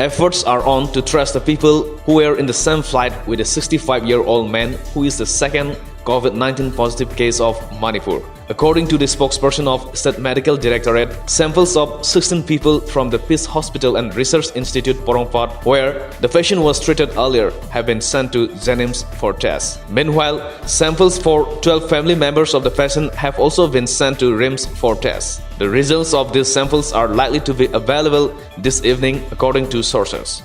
efforts are on to trace the people who were in the same flight with a 65-year-old man who is the second COVID-19 positive case of Manipur. According to the spokesperson of State Medical Directorate, samples of 16 people from the Peace Hospital and Research Institute Porongpat, where the patient was treated earlier, have been sent to Jennings for tests. Meanwhile, samples for 12 family members of the patient have also been sent to RIMS for tests. The results of these samples are likely to be available this evening, according to sources.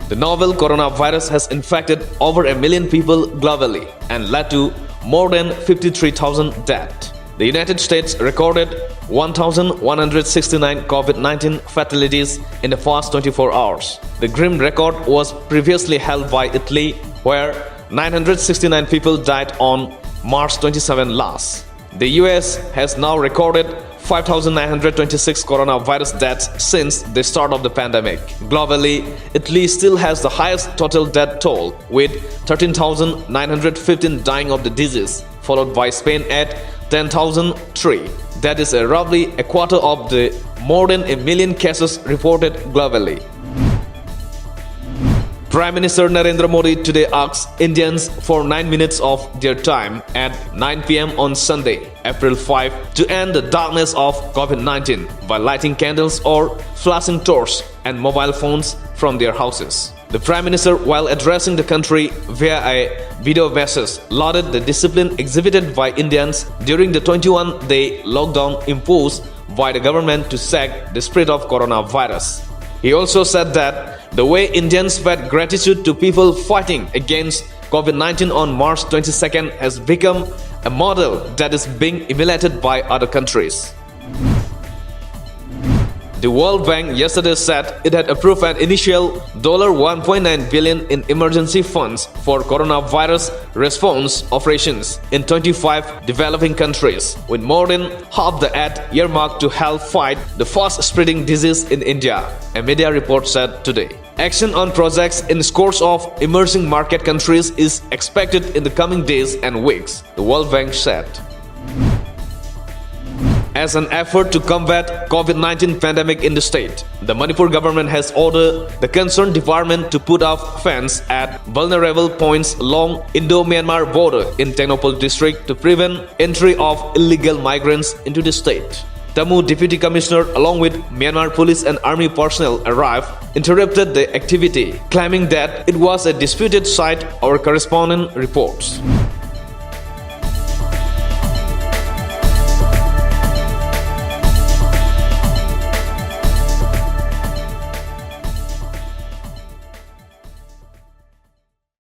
The novel coronavirus has infected over 1 million people globally and led to more than 53,000 deaths. The United States recorded 1,169 COVID-19 fatalities in the past 24 hours. The grim record was previously held by Italy, where 969 people died on March 27 last. The US has now recorded 5,926 coronavirus deaths since the start of the pandemic. Globally, Italy still has the highest total death toll, with 13,915 dying of the disease, followed by Spain at 10,003. That is roughly a quarter of the more than 1 million cases reported globally. Prime Minister Narendra Modi today asked Indians for 9 minutes of their time at 9 p.m. on Sunday, April 5, to end the darkness of COVID-19 by lighting candles or flashing torches and mobile phones from their houses. The Prime Minister, while addressing the country via a video message, lauded the discipline exhibited by Indians during the 21-day lockdown imposed by the government to check the spread of coronavirus. He also said that the way Indians paid gratitude to people fighting against COVID-19 on March 22nd has become a model that is being emulated by other countries. The World Bank yesterday said it had approved an initial $1.9 billion in emergency funds for coronavirus response operations in 25 developing countries, with more than half the aid earmarked to help fight the fast-spreading disease in India, a media report said today. Action on projects in scores of emerging market countries is expected in the coming days and weeks, the World Bank said. As an effort to combat COVID-19 pandemic in the state, the Manipur government has ordered the concerned department to put up fence at vulnerable points along Indo-Myanmar border in Technopole district to prevent entry of illegal migrants into the state. Tamil Deputy Commissioner along with Myanmar police and army personnel arrived, interrupted the activity, claiming that it was a disputed site. Our correspondent reports.